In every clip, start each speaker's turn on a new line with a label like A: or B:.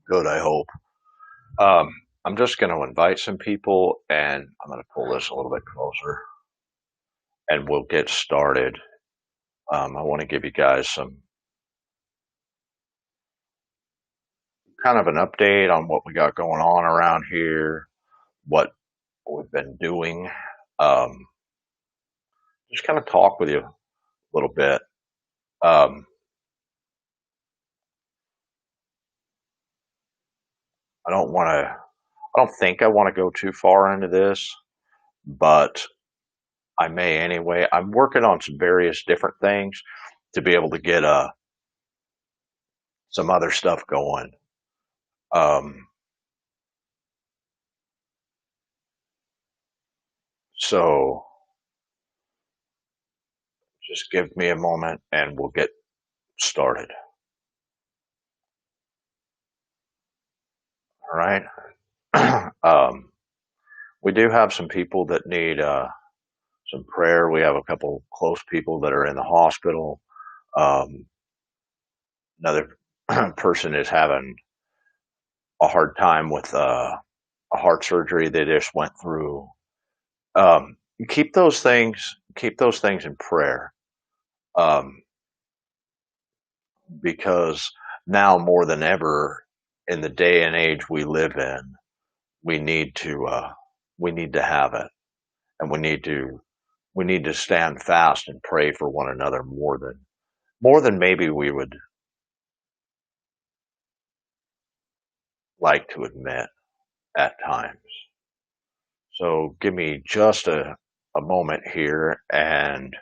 A: Good, I hope. Um, I'm just going to invite some people and I'm going to pull this a little bit closer and we'll get started. I want to give you guys some kind of an update on what we got going on around here, what we've been doing. Um, just kind of talk with you a little bit. Um, I don't want to, I don't think I want to go too far into this, but I may anyway. I'm working on some various different things to be able to get some other stuff going. Um, so just give me a moment and we'll get started. All right. We do have some people that need some prayer. We have a couple close people that are in the hospital. Um, Another person is having a hard time with a heart surgery they just went through. Um, keep those things in prayer, um, because now more than ever in the day and age we live in, we need to we need to have it, and we need to stand fast and pray for one another more than maybe we would like to admit at times. So give me just a moment here, and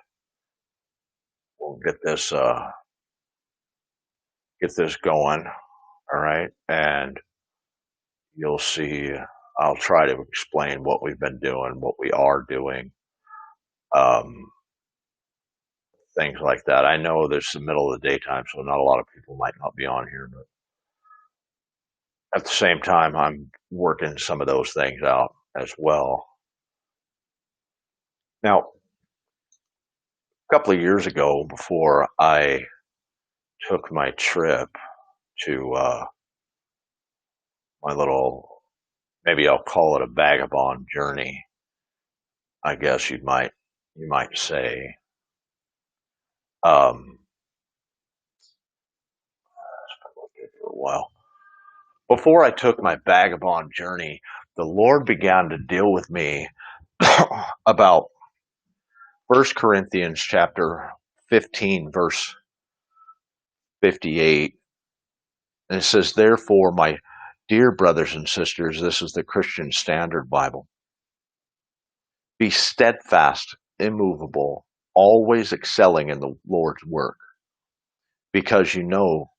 A: we'll get this going. All right, and you'll see. I'll try to explain what we've been doing, what we are doing, um, things like that. I know there's the middle of the daytime, so not a lot of people might not be on here, but at the same time, I'm working some of those things out as well. Now, a couple of years ago, before I took my trip to my little, maybe I'll call it a vagabond journey, I guess you might say. Um, for a while. Before I took my vagabond journey, the Lord began to deal with me about First Corinthians chapter 15, verse 58. And it says, therefore, my dear brothers and sisters, this is the Christian Standard Bible, be steadfast, immovable, always excelling in the Lord's work, because you know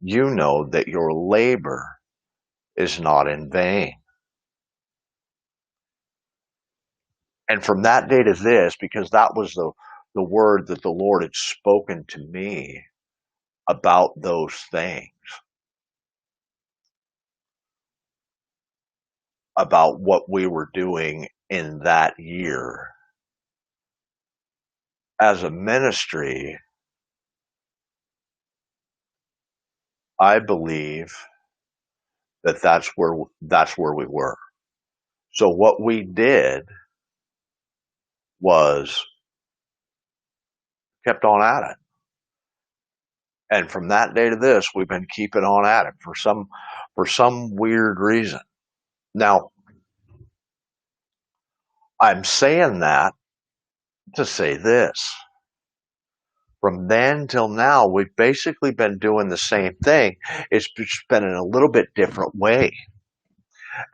A: that your labor is not in vain. And from that day to this, because that was the word that the Lord had spoken to me about those things, about what we were doing in that year as a ministry, I believe that that's where we were. So what we did was kept on at it. And from that day to this, we've been keeping on at it for some weird reason. Now, I'm saying that to say this. From then till now, we've basically been doing the same thing. It's just been in a little bit different way.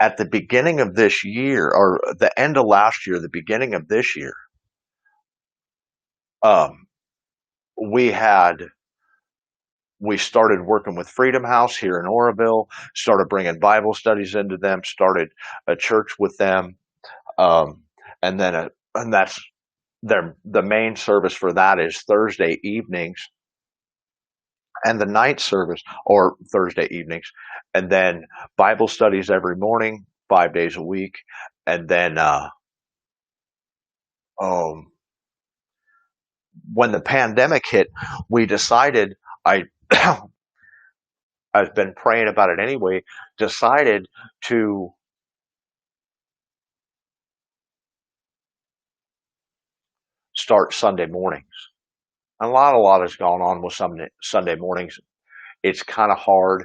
A: At the beginning of this year, or the end of last year, the beginning of this year, um, we had we started working with Freedom House here in Oroville, started bringing Bible studies into them, started a church with them, um, and then and that's the main service for that is Thursday evenings, and the night service or Thursday evenings, and then Bible studies every morning, 5 days a week, and then um, when the pandemic hit, we decided I I've been praying about it anyway, decided to start Sunday mornings. A lot has gone on with Sunday mornings. It's kind of hard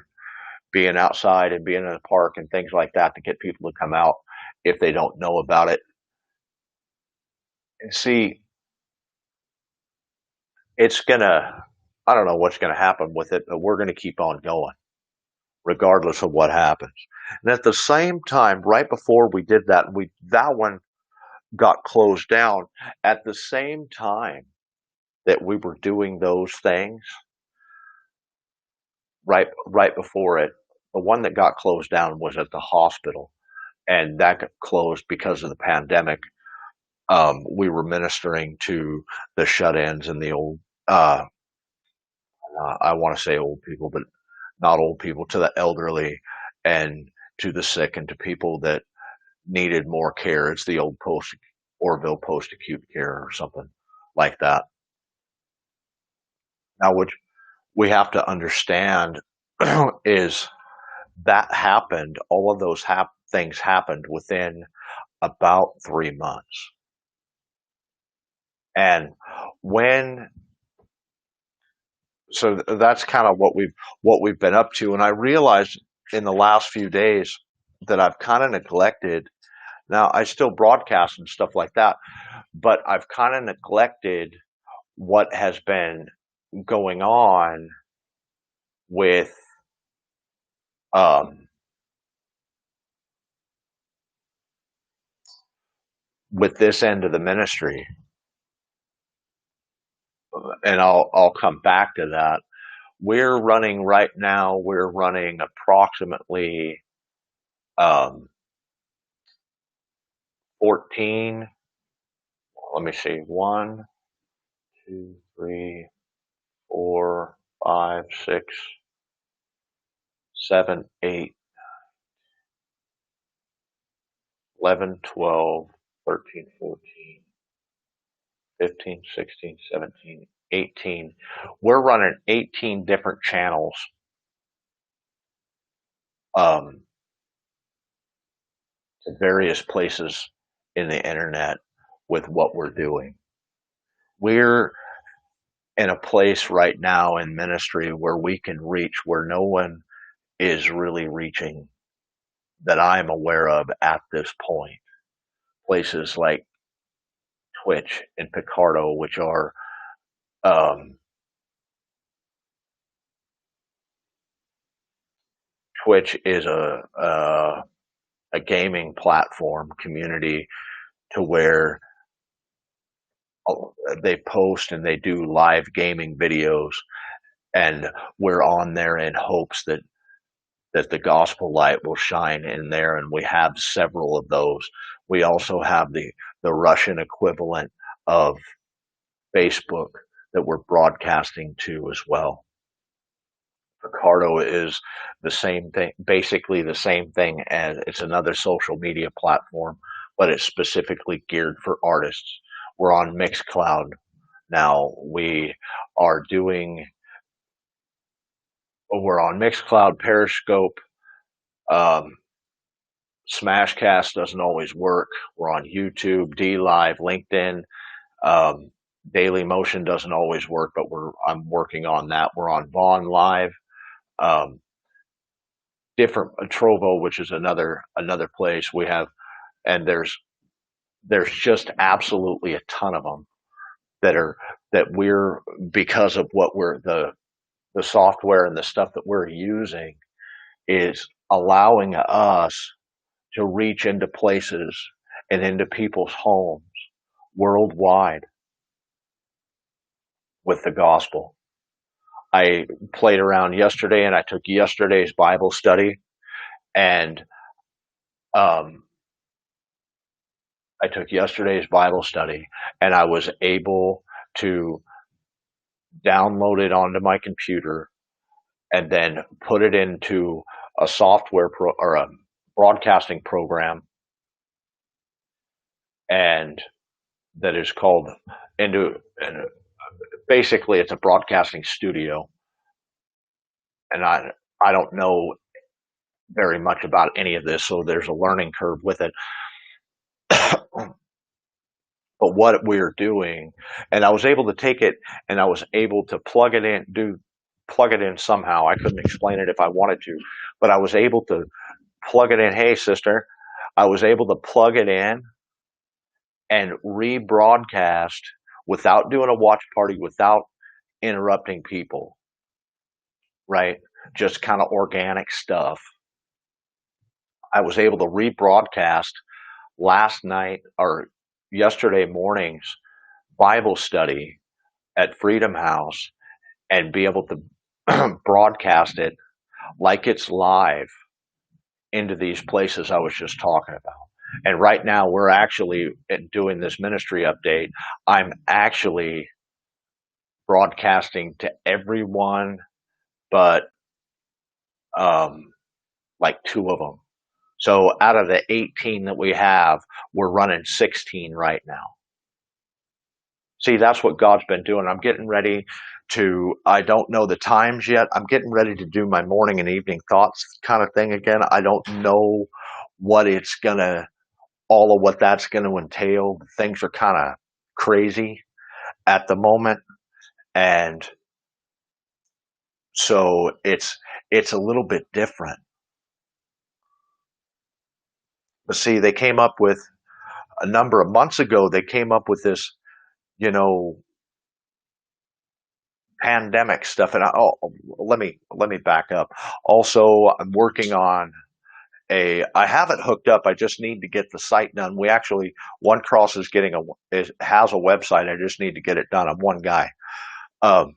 A: being outside and being in the park and things like that to get people to come out if they don't know about it. And see, it's gonna, I don't know what's gonna happen with it, but we're gonna keep on going regardless of what happens. And at the same time, right before we did that, that one got closed down. At the same time that we were doing those things, right before it, the one that got closed down was at the hospital, and that got closed because of the pandemic. We were ministering to the shut-ins and the old, I want to say old people, but not old people, to the elderly and to the sick and to people that needed more care. It's the old Orville post-acute care or something like that. Now, what we have to understand is that happened, all of those things happened within about 3 months. And when, so that's kind of what we've been up to. And I realized in the last few days that I've kind of neglected. Now I still broadcast and stuff like that, but I've kind of neglected what has been going on with um, with this end of the ministry, and I'll come back to that. We're running right now. We're running approximately um, 14. Let me see. 1, 2, 3, 4, 5, 6, 7, 8, 11, 12, 13, 14, 15, 16, 17, 18. We're running 18 different channels um, to various places in the internet with what we're doing. We're in a place right now in ministry where we can reach where no one is really reaching that I'm aware of at this point. Places like Twitch and Picardo, which are um, Twitch is a gaming platform community to where they post and they do live gaming videos, and we're on there in hopes that the gospel light will shine in there, and we have several of those. We also have the Russian equivalent of Facebook that we're broadcasting to as well. Picardo is the same thing, basically the same thing, as it's another social media platform, but it's specifically geared for artists. We're on Mixcloud now. We're on Mixcloud, Periscope, um, Smashcast doesn't always work. We're on YouTube, DLive, LinkedIn. Um, Daily Motion doesn't always work, but I'm working on that. We're on Vaughn Live. Um, different Trovo, which is another place we have, and there's just absolutely a ton of them that we're, because of what we're the software and the stuff that we're using is allowing us to reach into places and into people's homes worldwide with the gospel. I played around yesterday and I took yesterday's Bible study, and um, I was able to download it onto my computer and then put it into a or a broadcasting program, and that is called and basically it's a broadcasting studio, and I don't know very much about any of this, so there's a learning curve with it. But what we're doing, and I was able to take it and I was able to plug it in somehow. I couldn't explain it if I wanted to, but I was able to plug it in. Hey, sister, I was able to plug it in and rebroadcast without doing a watch party, without interrupting people, right? Just kind of organic stuff. I was able to rebroadcast last night or yesterday morning's Bible study at Freedom House and be able to broadcast it like it's live into these places I was just talking about. And right now, we're actually doing this ministry update. I'm actually broadcasting to everyone but um, like two of them. So out of the 18 that we have, we're running 16 right now. See, that's what God's been doing. I'm getting ready I don't know the times yet. I'm getting ready to do my morning and evening thoughts kind of thing again. I don't know what it's going to, all of what that's going to entail. Things are kind of crazy at the moment. And so it's a little bit different. But see, they came up with a number of months ago, they came up with this, you know, pandemic stuff. And let me back up. Also, I'm working on I have it hooked up. I just need to get the site done. We actually, One Cross has a website. I just need to get it done. I'm one guy. Um,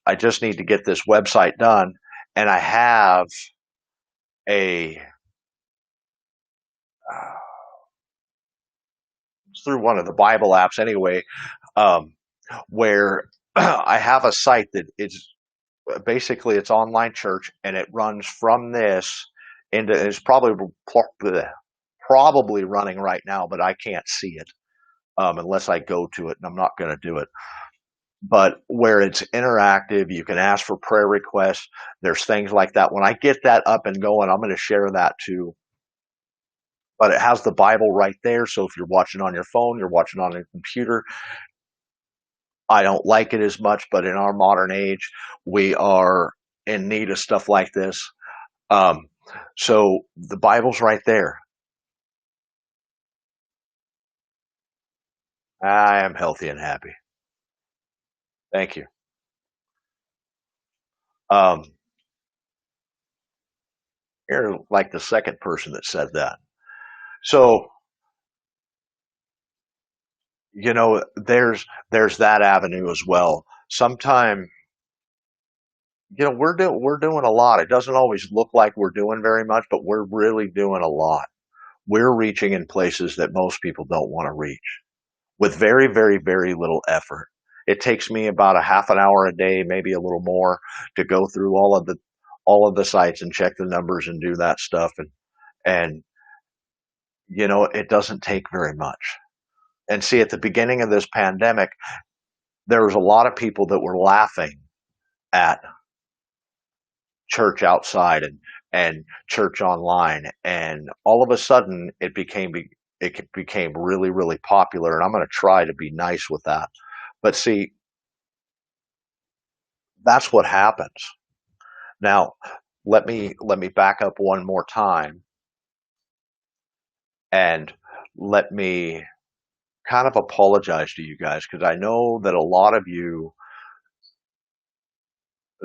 A: I just need to get this website done. And I have a, through one of the Bible apps anyway, um, where I have a site that is basically it's online church and it runs from this into, it's probably running right now, but I can't see it unless I go to it, and I'm not going to do it. But where it's interactive, you can ask for prayer requests. There's things like that. When I get that up and going, I'm going to share that too. But it has the Bible right there. So if you're watching on your phone, you're watching on a computer, I don't like it as much, but in our modern age, we are in need of stuff like this. Um, so the Bible's right there. I am healthy and happy. Thank you. Um, you're like the second person that said that. So, there's that avenue as well. Sometime, we're doing a lot. It doesn't always look like we're doing very much, but we're really doing a lot. We're reaching in places that most people don't want to reach with very, very, very little effort. It takes me about a half an hour a day, maybe a little more, to go through all of the sites and check the numbers and do that stuff. And it doesn't take very much. And see, at the beginning of this pandemic, there was a lot of people that were laughing at church outside and church online, and all of a sudden it became really, really popular. And I'm going to try to be nice with that. But see, that's what happens. Now, let me back up one more time and let me kind of apologize to you guys, because I know that a lot of you,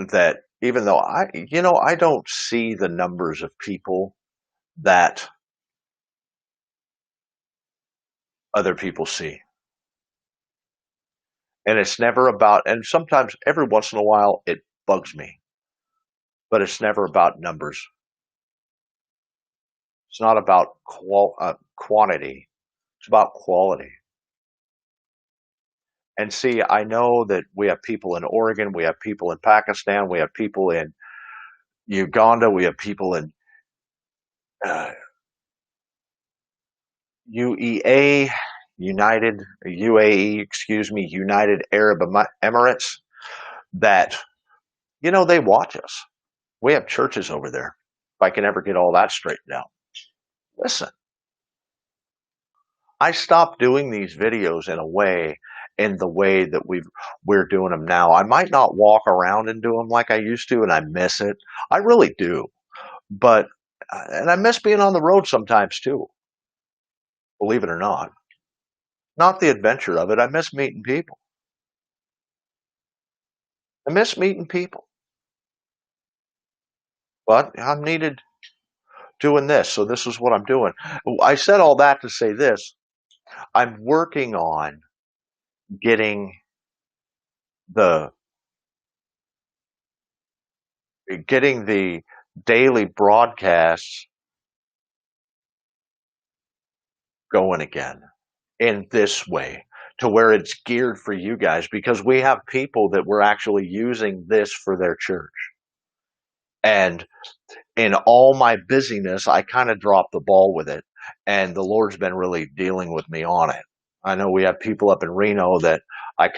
A: that even though I don't see the numbers of people that other people see. And it's never about, and sometimes every once in a while it bugs me, but it's never about numbers. It's not about quantity. It's about quality. And see, I know that we have people in Oregon, we have people in Pakistan, we have people in Uganda, we have people in uh, UEA, excuse me, United Arab Emirates, that they watch us. We have churches over there. If I can ever get all that straightened out. Listen, I stopped doing these videos in the way that we're doing them now. I might not walk around and do them like I used to, and I miss it. I really do. But and I miss being on the road sometimes too, believe it or not. Not the adventure of it. I miss meeting people. I miss meeting people. But I'm needed doing this, so this is what I'm doing. I said all that to say this. I'm working on getting the getting the daily broadcasts going again in this way to where it's geared for you guys, because we have people that were actually using this for their church. And in all my busyness, I kind of dropped the ball with it. And the Lord's been really dealing with me on it. I know we have people up in Reno that I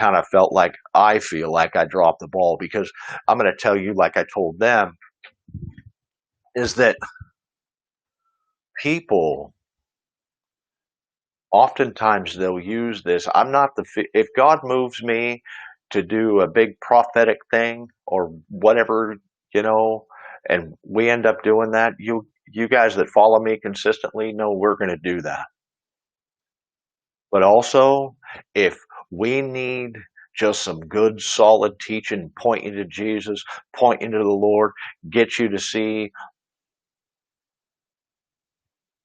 A: feel like I dropped the ball, because I'm going to tell you, like I told them, is that people oftentimes they'll use this. I'm not if God moves me to do a big prophetic thing or whatever, you know, and we end up doing that, you guys that follow me consistently know we're going to do that. But also, if we need just some good solid teaching, point you to Jesus, point you to the Lord, get you to see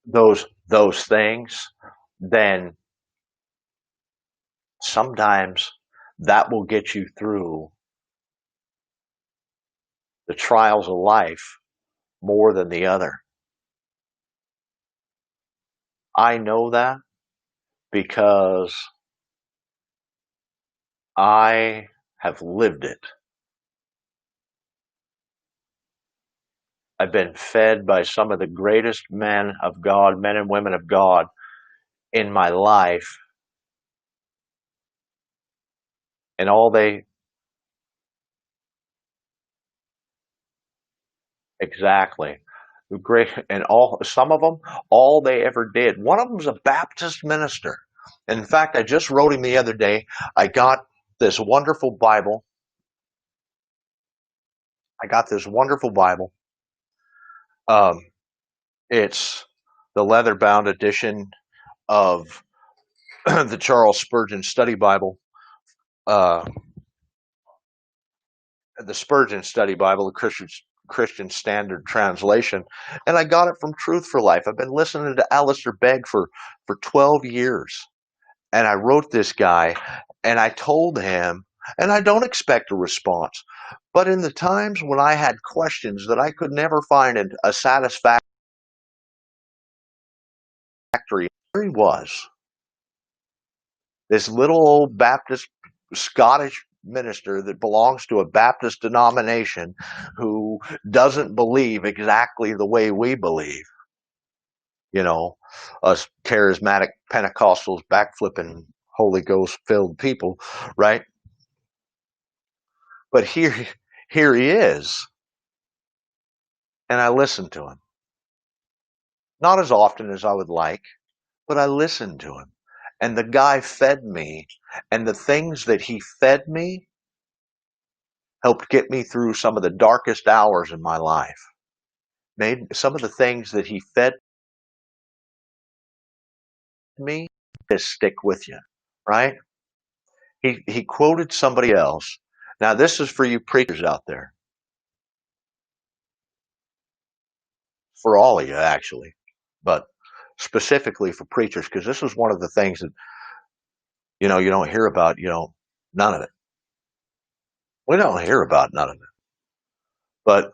A: those things, then sometimes that will get you through the trials of life more than the other. I know that because I have lived it. I've been fed by some of the greatest men of God, men and women of God in my life, and all they exactly great, and all some of them, all they ever did. One of them was a Baptist minister. In fact, I just wrote him the other day. I got this wonderful Bible. I got this wonderful Bible. Um, it's the leather-bound edition of the Charles Spurgeon Study Bible, uh, the Spurgeon Study Bible, the Christian Standard Translation, and I got it from Truth for Life. I've been listening to Alistair Begg for 12 years, and I wrote this guy, and I told him, and I don't expect a response, but in the times when I had questions that I could never find a satisfactory, there he was, this little old Baptist Scottish minister that belongs to a Baptist denomination who doesn't believe exactly the way we believe. You know, us charismatic Pentecostals, backflipping, Holy Ghost filled people, right? But here he is, and I listen to him. Not as often as I would like, but I listened to him. And the guy fed me, and the things that he fed me helped get me through some of the darkest hours in my life. Made some of the things that he fed me to stick with you, right? He quoted somebody else. Now this is for you preachers out there, for all of you actually, but specifically for preachers, because this is one of the things that you don't hear about. None of it. We don't hear about none of it. But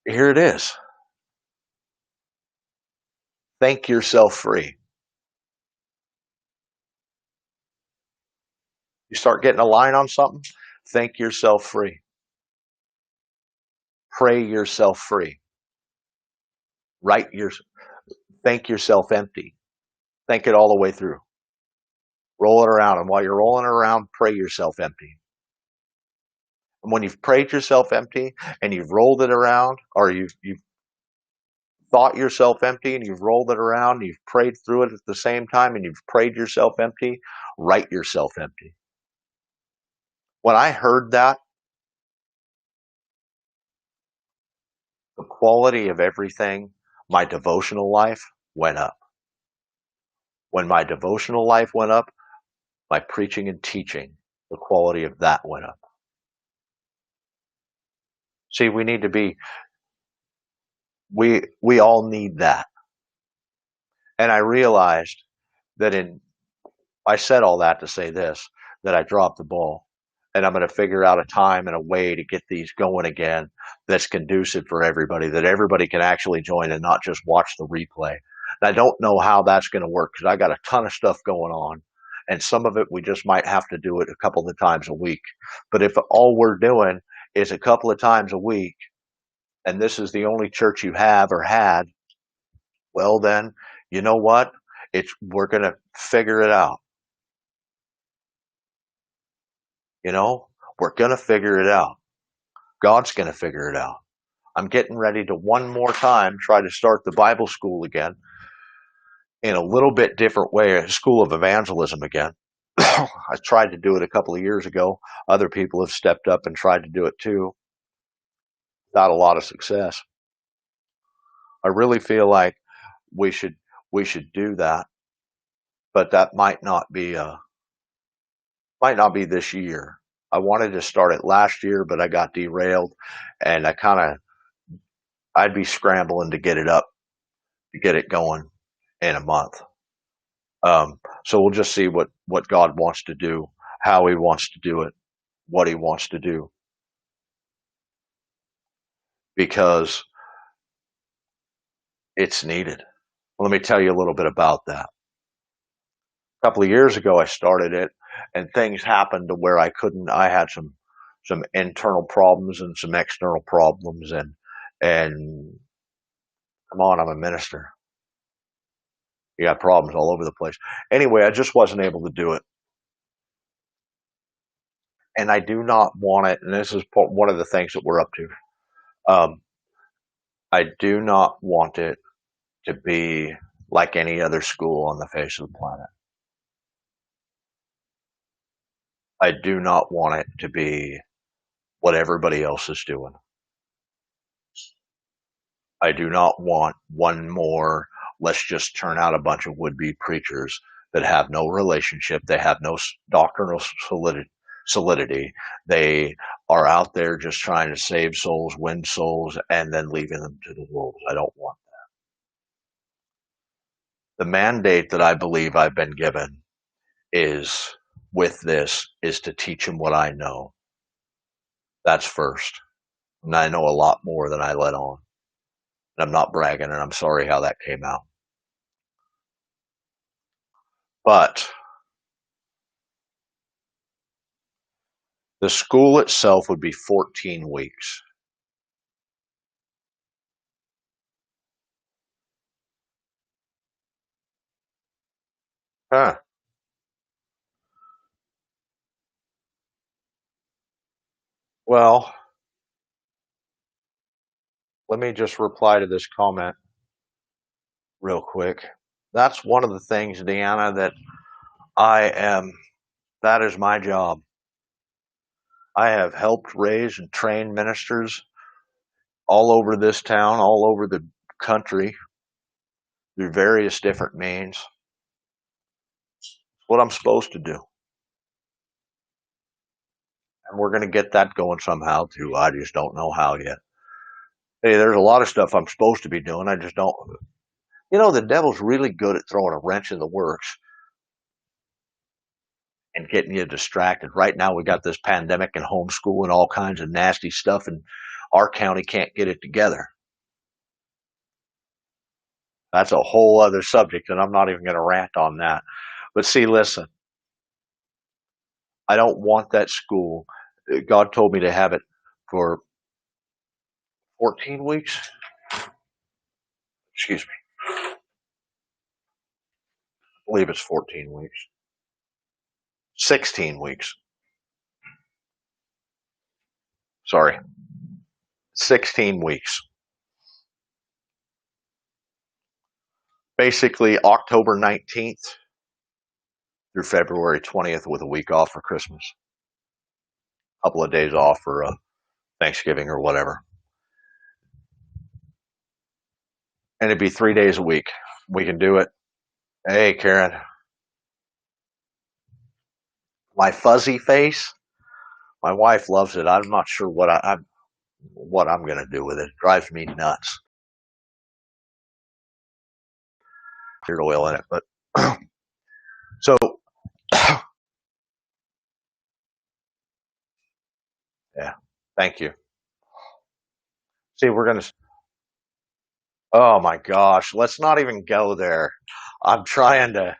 A: here it is. Think yourself free. You start getting a line on something, think yourself free. Pray yourself free. Write your Think yourself empty. Think it all the way through. Roll it around, and while you're rolling it around, pray yourself empty. When you've prayed yourself empty and you've rolled it around, or you've thought yourself empty and you've rolled it around, and you've prayed through it at the same time, and you've prayed yourself empty, write yourself empty. When I heard that, the quality of everything, my devotional life went up. When my devotional life went up, my preaching and teaching, the quality of that went up. See, we need to be, we all need that. And I realized that I said all that to say this, that I dropped the ball. And I'm going to figure out a time and a way to get these going again that's conducive for everybody, that everybody can actually join and not just watch the replay. And I don't know how that's going to work because I got a ton of stuff going on. And some of it we just might have to do it a couple of times a week. But if all we're doing is a couple of times a week, and this is the only church you have or had, well then, you know what? We're going to figure it out. You know, we're going to figure it out. God's going to figure it out. I'm getting ready to one more time try to start the Bible school again in a little bit different way, a school of evangelism again. I tried to do it a couple of years ago. Other people have stepped up and tried to do it too, without a lot of success. I really feel like we should do that, but that might not be this year. I wanted to start it last year, but I got derailed, and I'd be scrambling to get it up, to get it going in a month. So we'll just see what God wants to do, how He wants to do it, what He wants to do, because it's needed. Let me tell you a little bit about that. A couple of years ago, I started it, and things happened to where I had some internal problems and some external problems, and come on, I'm a minister. You got problems all over the place. Anyway, I just wasn't able to do it. And I do not want it, and this is one of the things that we're up to. Um, I do not want it to be like any other school on the face of the planet. I do not want it to be what everybody else is doing. I do not want one more, let's just turn out a bunch of would-be preachers that have no relationship, they have no doctrinal solidity. They are out there just trying to save souls, win souls, and then leaving them to the wolves. I don't want the mandate that I believe I've been given is is to teach them what I know. That's first. And I know a lot more than I let on. And I'm not bragging, and I'm sorry how that came out. But the school itself would be 14 weeks. Huh. Well, let me just reply to this comment real quick. That's one of the things, Deanna, that I am, that is my job. I have helped raise and train ministers all over this town, all over the country, through various different means. It's what I'm supposed to do. And we're going to get that going somehow too. I just don't know how yet. Hey, there's a lot of stuff I'm supposed to be doing. I just don't. You know, the devil's really good at throwing a wrench in the works and getting you distracted. Right now, we got this pandemic and homeschool and all kinds of nasty stuff, and our county can't get it together. That's a whole other subject, and I'm not even going to rant on that. But see, listen, I don't want that school. God told me to have it for 14 weeks. Excuse me. I believe it's 14 weeks. 16 weeks. Sorry, 16 weeks. Basically, October 19th through February 20th with a week off for Christmas. A couple of days off for Thanksgiving or whatever. And it'd be 3 days a week. We can do it. Hey, Karen, my fuzzy face. My wife loves it. I'm not sure what I'm going to do with it. It drives me nuts. There's oil in it, but so yeah. Thank you. See, we're going to. Oh my gosh, let's not even go there. I'm trying to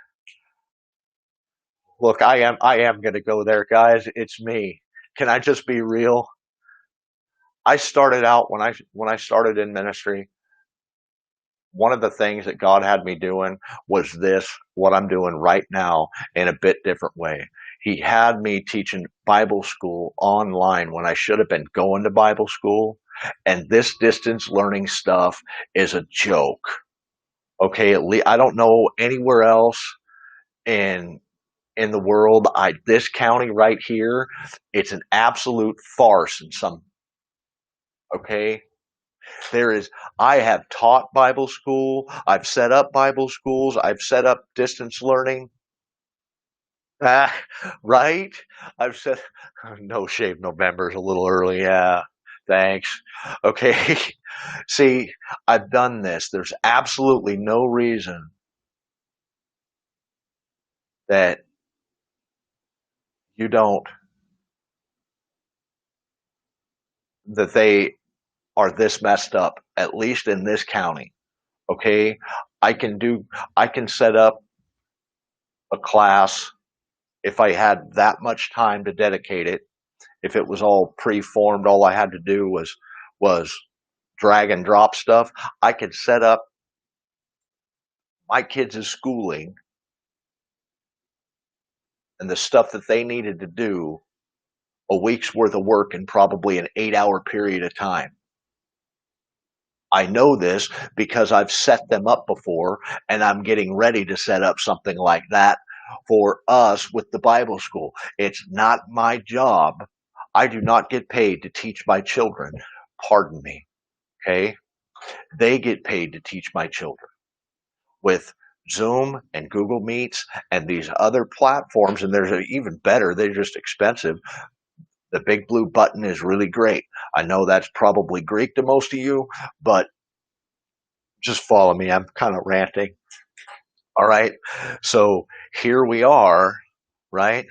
A: look. I am going to go there, guys. It's me. Can I just be real? I started out when I started in ministry. One of the things that God had me doing was this, what I'm doing right now, in a bit different way. He had me teaching Bible school online when I should have been going to Bible school. And this distance learning stuff is a joke. Okay, at least I don't know anywhere else in the world. This county right here, it's an absolute farce in some. Okay, there is, I have taught Bible school. I've set up Bible schools. I've set up distance learning. Ah, right? I've said, no shave November's a little early. Yeah, thanks. Okay. See, I've done this. There's absolutely no reason that you don't, that they are this messed up, at least in this county. Okay. I can do, I can set up a class if I had that much time to dedicate it. If it was all pre-formed, all I had to do was drag and drop stuff. I could set up my kids' schooling and the stuff that they needed to do a week's worth of work in probably an 8-hour period of time. I know this because I've set them up before, and I'm getting ready to set up something like that for us with the Bible school. It's not my job. I do not get paid to teach my children. Pardon me. Okay? They get paid to teach my children with Zoom and Google Meets and these other platforms. And there's even better, they're just expensive. The big blue button is really great. I know that's probably Greek to most of you, but just follow me. I'm kind of ranting. All right. So here we are, right?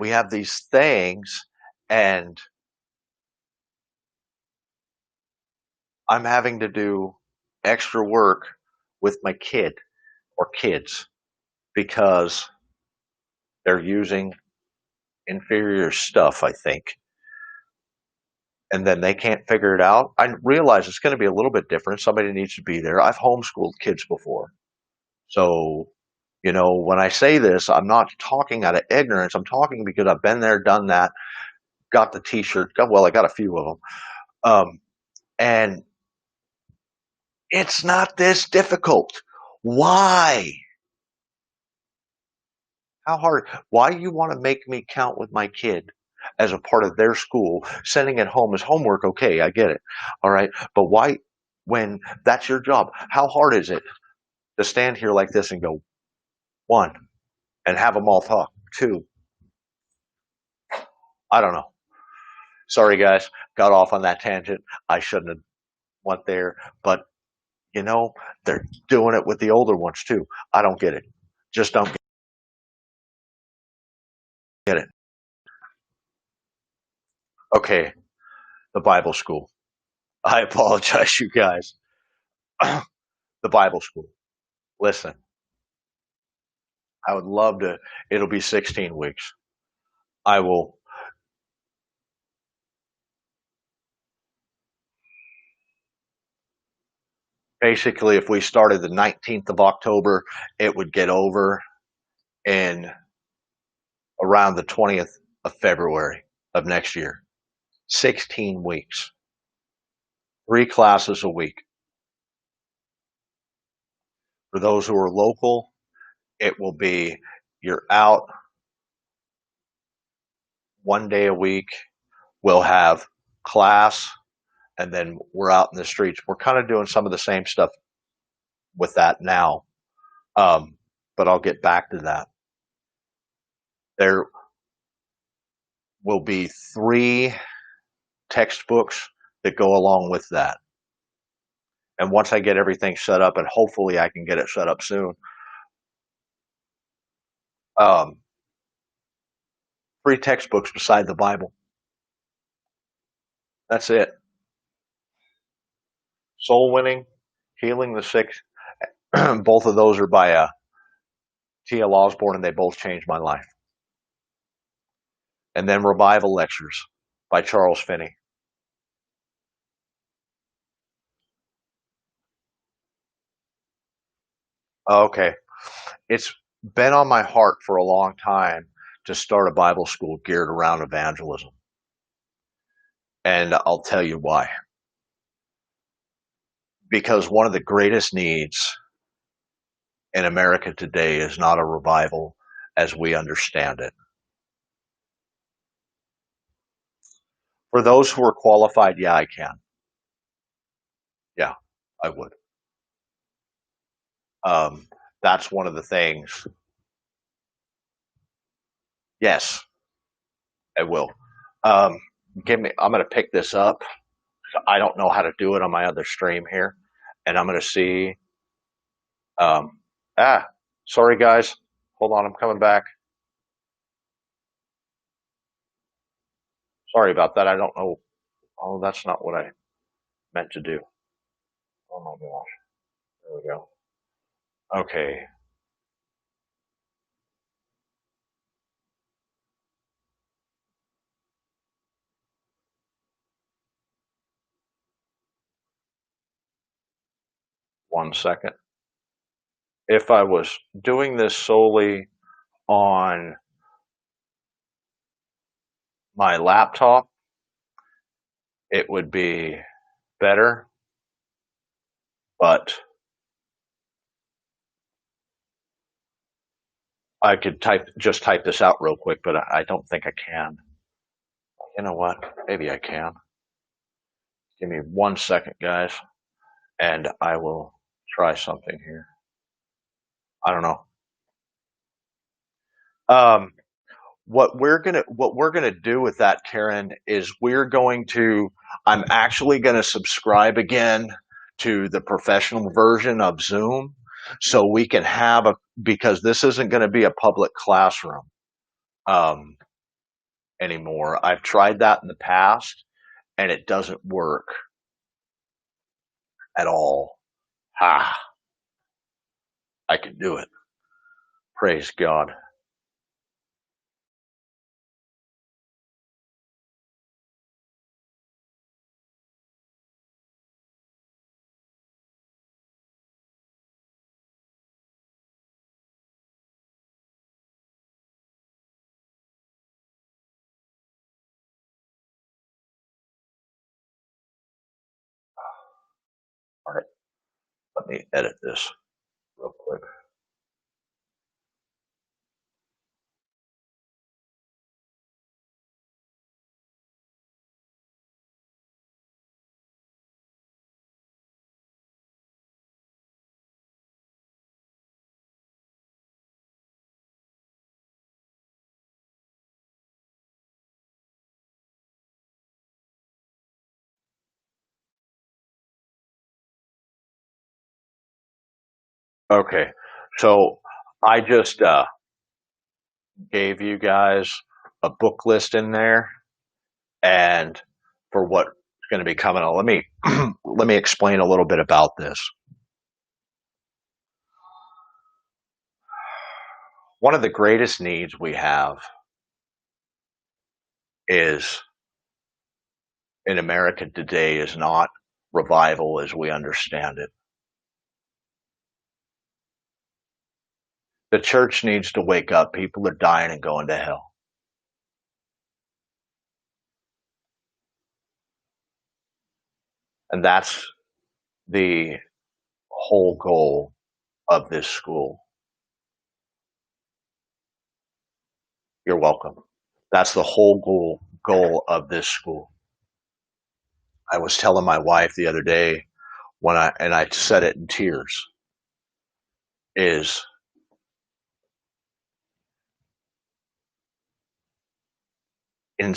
A: We have these things, and I'm having to do extra work with my kid or kids because they're using inferior stuff, I think. And then they can't figure it out. I realize it's going to be a little bit different. Somebody needs to be there. I've homeschooled kids before. So, when I say this, I'm not talking out of ignorance. I'm talking because I've been there, done that, got the t-shirt. Well, I got a few of them. And it's not this difficult. Why? How hard? Why do you want to make me count with my kid as a part of their school? Sending it home as homework, okay, I get it. All right. But why, when that's your job, how hard is it to stand here like this and go, one, and have them all talk? Two, I don't know. Sorry, guys, got off on that tangent. I shouldn't have went there, but they're doing it with the older ones too. I don't get it. Just don't get it. Okay, the Bible school. I apologize, you guys. The Bible school. Listen, I would love to. It'll be 16 weeks. I will. Basically, if we started the 19th of October, it would get over in around the 20th of February of next year. 16 weeks, 3 classes a week. For those who are local, it will be you're out 1 day a week. We'll have class, and then we're out in the streets. We're kind of doing some of the same stuff with that now, um, but I'll get back to that. There will be 3 textbooks that go along with that. And once I get everything set up, and hopefully I can get it set up soon, um, 3 textbooks beside the Bible. That's it. Soul winning, healing the sick. Both of those are by T.L. Osborne, and they both changed my life. And then revival lectures by Charles Finney. Okay. It's been on my heart for a long time to start a Bible school geared around evangelism. And I'll tell you why. Because one of the greatest needs in America today is not a revival as we understand it. For those who are qualified, yeah, I can. Yeah, I would. Um, that's one of the things. Yes, I will. Um, Give me. I'm going to pick this up. I don't know how to do it on my other stream here, and I'm going to see. Um, ah, sorry guys. Hold on, I'm coming back. Sorry about that. I don't know. Oh, that's not what I meant to do. Oh my gosh. There we go. Okay. 1 second. If I was doing this solely on my laptop, it would be better, but I could just type this out real quick, but I don't think I can. You know what? Maybe I can. Give me 1 second, guys, and I will try something here. I don't know. Um, what we're gonna do with that, Karen, is I'm actually gonna subscribe again to the professional version of Zoom, so we can have because this isn't going to be a public classroom um, anymore. I've tried that in the past, and it doesn't work at all. Ha! I can do it. Praise God. All right, let me edit this real quick. Okay, so I just gave you guys a book list in there, and for what's going to be coming on. Let me let me explain a little bit about this. One of the greatest needs we have is in America today is not revival as we understand it. The church needs to wake up. People are dying and going to hell. And that's the whole goal of this school. You're welcome. That's the whole goal of this school. I was telling my wife the other day I said it in tears, is in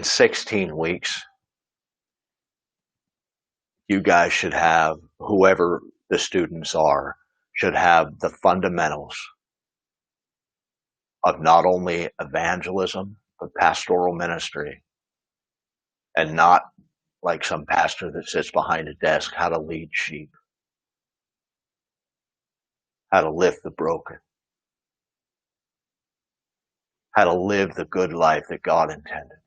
A: 16 weeks, you guys should have, whoever the students are, should have the fundamentals of not only evangelism, but pastoral ministry, and not like some pastor that sits behind a desk, how to lead sheep, how to lift the broken, how to live the good life that God intended.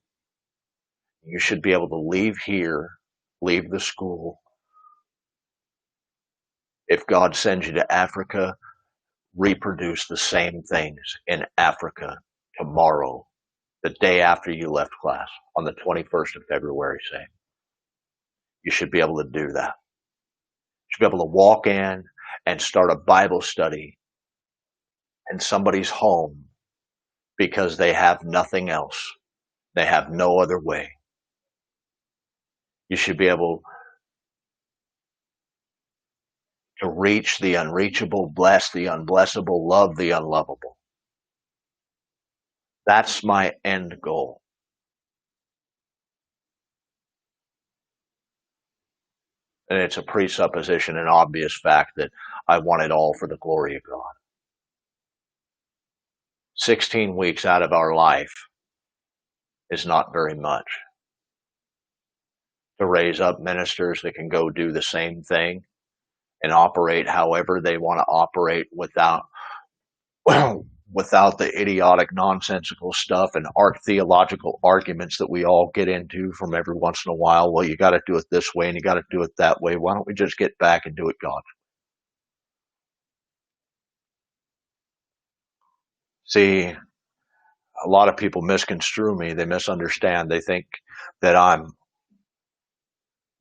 A: You should be able to leave here, leave the school. If God sends you to Africa, reproduce the same things in Africa tomorrow, the day after you left class, on the 21st of February, say. You should be able to do that. You should be able to walk in and start a Bible study in somebody's home because they have nothing else. They have no other way. You should be able to reach the unreachable, bless the unblessable, love the unlovable. That's my end goal. And it's a presupposition, an obvious fact that I want it all for the glory of God. 16 weeks out of our life is not very much to raise up ministers that can go do the same thing and operate however they want to operate without without the idiotic, nonsensical stuff and theological arguments that we all get into from every once in a while. Well, you got to do it this way and you got to do it that way. Why don't we just get back and do it God's way? See, a lot of people misconstrue me. They misunderstand. They think that I'm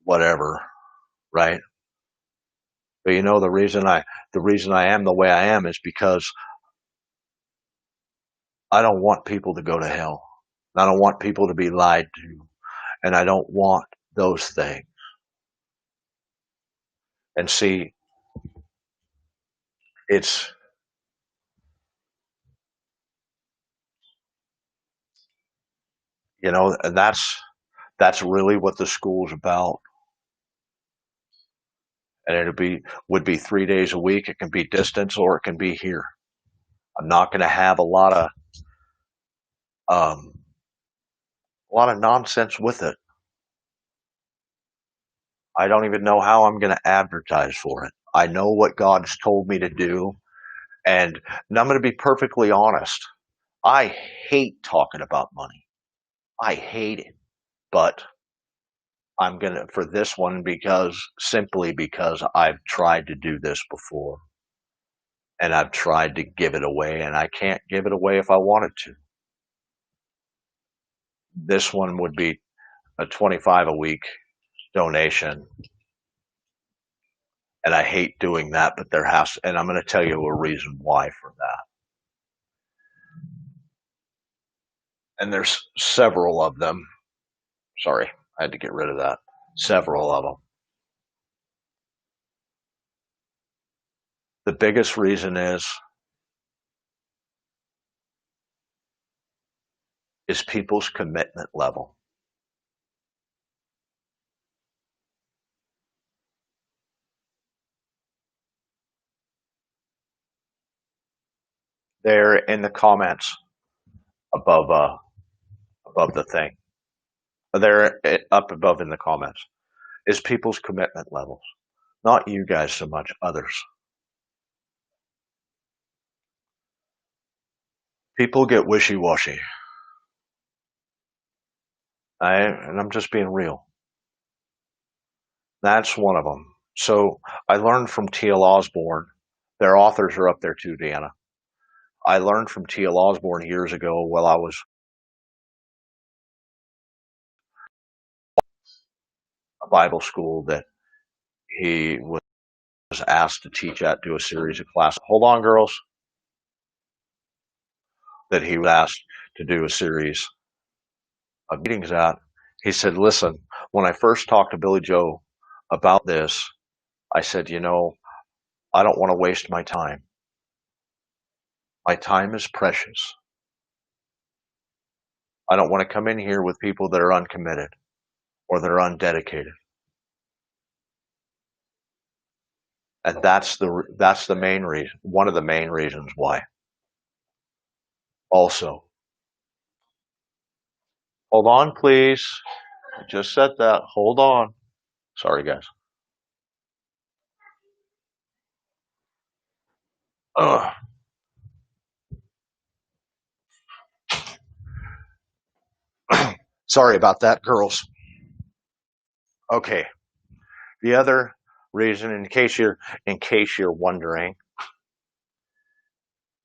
A: whatever, right? But you know, the reason I am the way I am is because I don't want people to go to hell. I don't want people to be lied to, and I don't want those things. And see, it's and that's really what the school's about. And would be 3 days a week. It can be distance or it can be here. I'm not going to have um, a lot of nonsense with it. I don't even know how I'm going to advertise for it. I know what God's told me to do, and I'm going to be perfectly honest. I hate talking about money. I hate it, but I'm going to, for this one, simply because I've tried to do this before and I've tried to give it away and I can't give it away if I wanted to. This one would be a 25 a week donation. And I hate doing that, but and I'm going to tell you a reason why for that. And there's several of them. Sorry, I had to get rid of that. Several of them. The biggest reason is people's commitment level. They're in the comments above the thing. They're up above in the comments. Is people's commitment levels. Not you guys so much, others. People get wishy-washy. And I'm just being real. That's one of them. So I learned from T.L. Osborne. Their authors are up there too, Deanna. I learned from T.L. Osborne years ago while I was Bible school that he was asked to teach at, do a series of classes. Hold on, girls. That he was asked to do a series of meetings at. He said, listen, when I first talked to Billy Joe about this, I said, I don't want to waste my time. My time is precious. I don't want to come in here with people that are uncommitted or that are undedicated. And that's the main reason, one of the main reasons why. Also, hold on, please. I just said that. Hold on. Sorry, guys. Ugh. Sorry about that, girls. Okay. The other reason, in case you're wondering,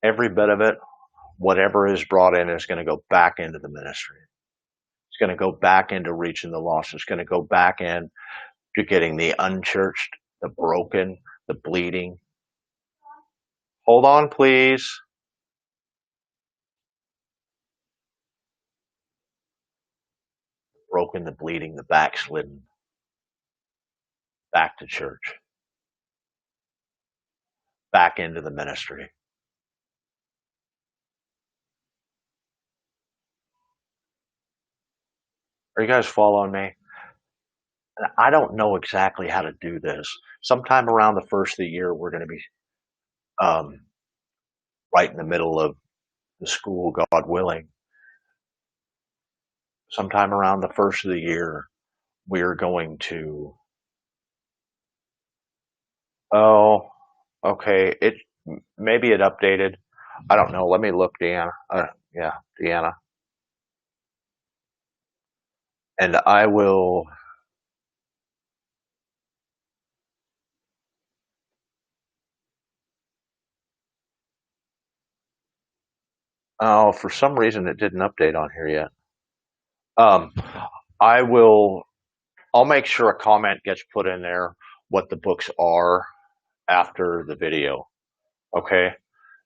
A: every bit of it, whatever is brought in, is going to go back into the ministry. It's going to go back into reaching the lost. It's going to go back in to getting the unchurched, the broken, the bleeding. Hold on, please. Broken, the bleeding, the backslidden, back to church, back into the ministry. Are you guys following me? And I don't know exactly how to do this. Sometime around the first of the year, we're going to be um, right in the middle of the school, God willing. Sometime around the first of the year, we're going to. Oh, okay. Maybe it updated. I don't know. Let me look, Deanna. Yeah, Deanna. And I will. Oh, for some reason it didn't update on here yet. Um, I will. I'll make sure a comment gets put in there what the books are after the video. Okay,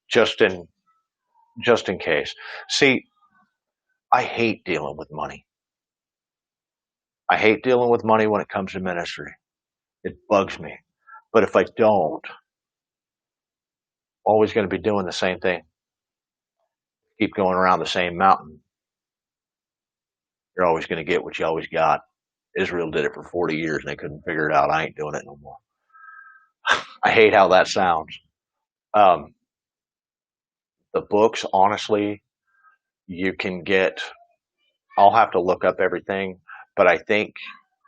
A: just in case. See, I hate dealing with money. I hate dealing with money when it comes to ministry. It bugs me. But if I don't, I'm always going to be doing the same thing. Keep going around the same mountain. You're always going to get what you always got. Israel did it for 40 years and they couldn't figure it out. I ain't doing it no more. I hate how that sounds. Um, the books, honestly, you can get. I'll have to look up everything, but I think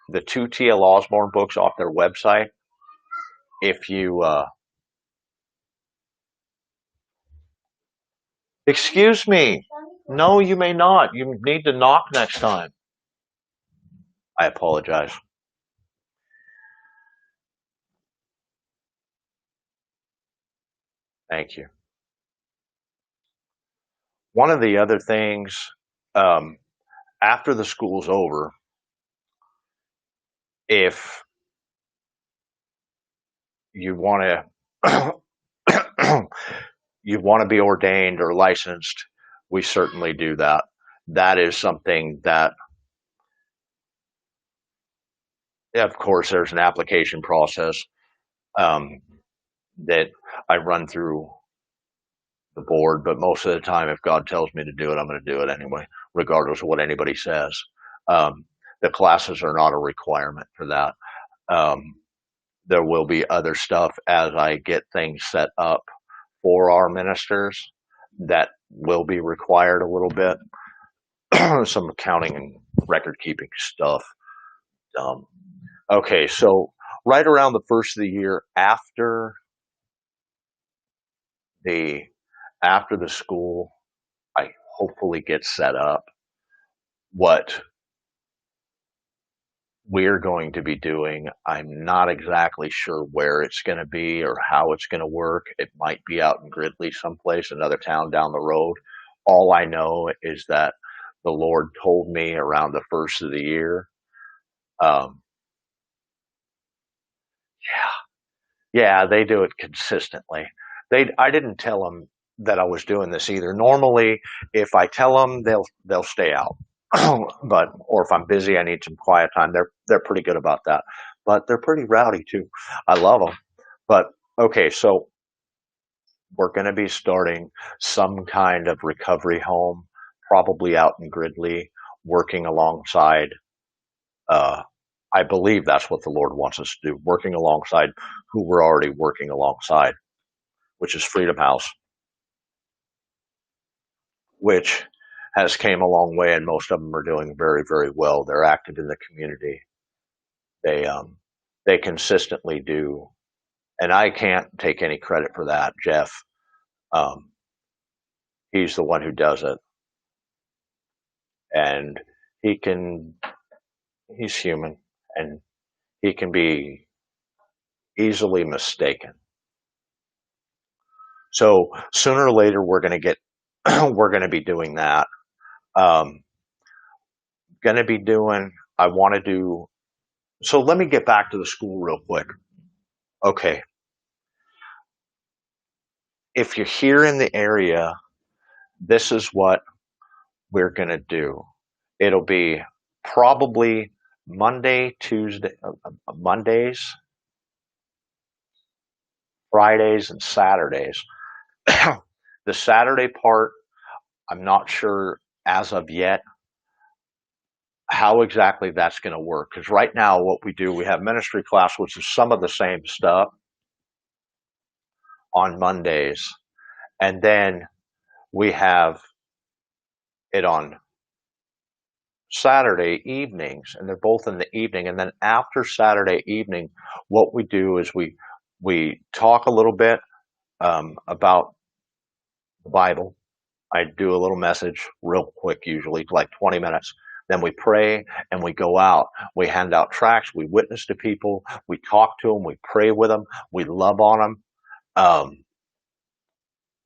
A: the two T.L. Osborne books off their website, if you excuse me. No, you may not. You need to knock next time. I apologize. Thank you. One of the other things, um, after the school's over, if you want to you want to be ordained or licensed, we certainly do that. That is something that, of course, there's an application process um, that I run through the board, but most of the time, if God tells me to do it, I'm going to do it anyway, regardless of what anybody says. Um, the classes are not a requirement for that. Um, there will be other stuff as I get things set up for our ministers that will be required a little bit. Some accounting and record keeping stuff. Okay, so right around the first of the year the after the school, I hopefully get set up. What we're going to be doing, I'm not exactly sure where it's going to be or how it's going to work. It might be out in Gridley someplace, another town down the road. All I know is that the Lord told me around the first of the year, um, Yeah, they do it consistently. I didn't tell them that I was doing this either. Normally, if I tell them, they'll stay out. But or if I'm busy, I need some quiet time. They're pretty good about that. But they're pretty rowdy too. I love them. But okay, so we're going to be starting some kind of recovery home, probably out in Gridley, working alongside. Uh, I believe that's what the Lord wants us to do, working alongside who we're already working alongside, which is Freedom House, which has came a long way, and most of them are doing very, very well. They're active in the community. They they consistently do, and I can't take any credit for that. Jeff, um, he's the one who does it, and he can. He's human, and he can be easily mistaken. So sooner or later, we're going to get. We're going to be doing that. Um, going to be doing. I want to do. So let me get back to the school real quick. Okay, if you're here in the area, this is what we're going to do. It'll be probably Monday, Tuesday, Mondays, Fridays, and Saturdays. The Saturday part, I'm not sure as of yet how exactly that's going to work. Because right now, what we do, we have ministry class, which is some of the same stuff on Mondays. And then we have it on Saturday evenings, and they're both in the evening. And then after Saturday evening, what we do is we talk a little bit about the Bible. I do a little message real quick, usually like 20 minutes. Then we pray and we go out. We hand out tracts. We witness to people. We talk to them. We pray with them. We love on them. Um,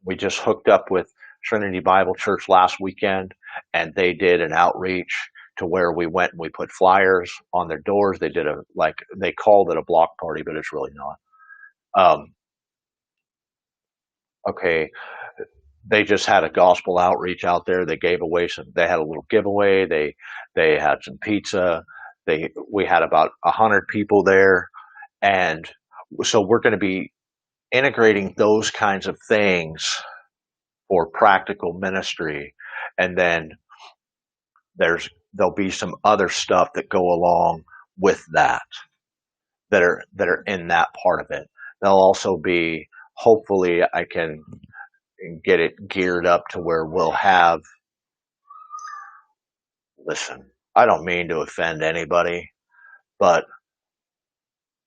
A: we just hooked up with Trinity Bible Church last weekend, and they did an outreach to where we went and we put flyers on their doors. They did they called it a block party, but it's really not. Um, okay, they just had a gospel outreach out there. They gave away they had a little giveaway. They had some pizza. We had about 100 people there. And so we're going to be integrating those kinds of things for practical ministry. And then there'll be some other stuff that go along with that are in that part of it. There'll also be, hopefully I can get it geared up to where we'll have, listen, I don't mean to offend anybody, but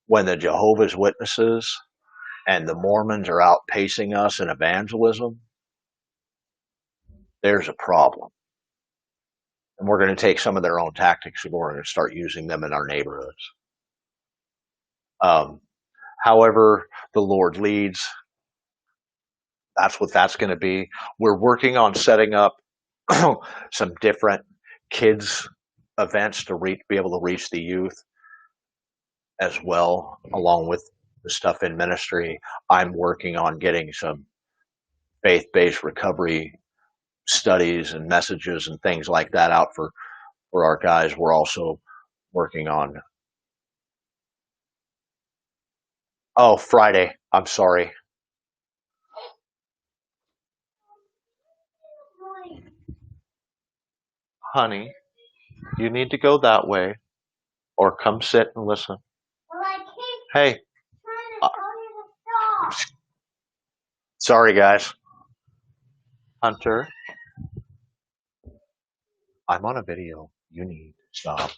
A: when the Jehovah's Witnesses and the Mormons are outpacing us in evangelism, there's a problem. And we're going to take some of their own tactics and we're going to start using them in our neighborhoods. Um, However, the Lord leads, that's what that's going to be. We're working on setting up some different kids events to be able to reach the youth as well, along with the stuff in ministry. I'm working on getting some faith-based recovery studies and messages and things like that out for our guys. We're also working on, oh, Friday. I'm sorry. Honey, you need to go that way or come sit and listen. Hey, uh, sorry guys. Hunter, I'm on a video. You need to stop.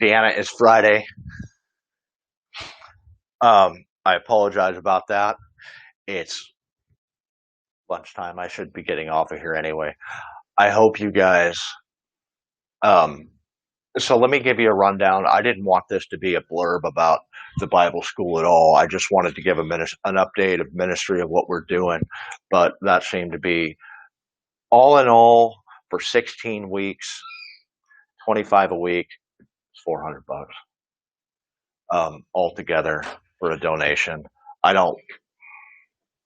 A: Deanna, it's Friday. I apologize about that. It's lunchtime. I should be getting off of here anyway. I hope you guys. Um, so let me give you a rundown. I didn't want this to be a blurb about the Bible school at all. I just wanted to give an update of ministry of what we're doing. But that seemed to be all in all for 16 weeks, $25 a week. It's $400 altogether for a donation. I don't,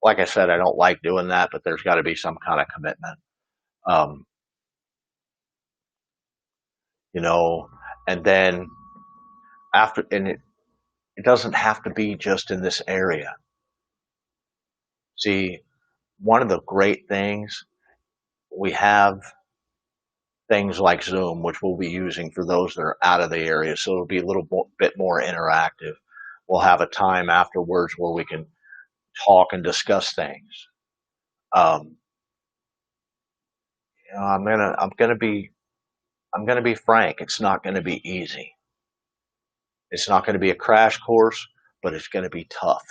A: like I said, I don't like doing that, but there's got to be some kind of commitment. Um, you know, and then after, and it doesn't have to be just in this area. See, one of the great things we have things like Zoom, which we'll be using for those that are out of the area. So it'll be a little bit more interactive. We'll have a time afterwards where we can talk and discuss things. Um, I'm gonna be frank. It's not gonna be easy. It's not gonna be a crash course, but it's gonna be tough,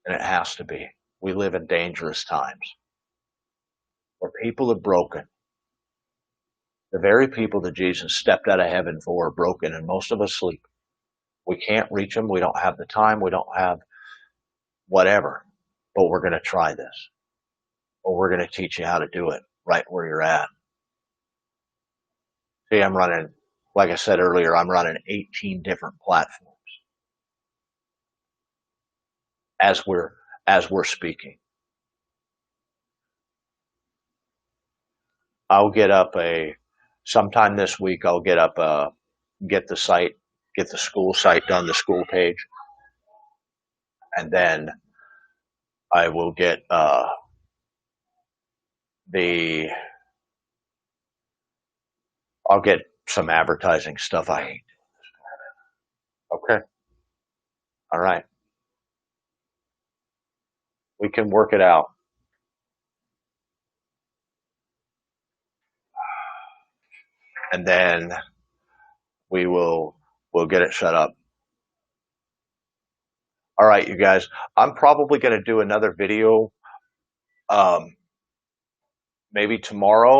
A: and it has to be. We live in dangerous times where people are broken. The very people that Jesus stepped out of heaven for are broken, and most of us sleep. We can't reach them. We don't have the time. We don't have whatever, but we're going to try this, or we're going to teach you how to do it right where you're at. See, I'm running, like I said earlier, I'm running 18 different platforms as we're speaking. I'll get up sometime this week. I'll get the site, get the school site done, the school page, and then I will get the I'll get some advertising stuff. I hate. Okay, all right, we can work it out. And then we'll get it set up. All right, you guys. I'm probably going to do another video, maybe tomorrow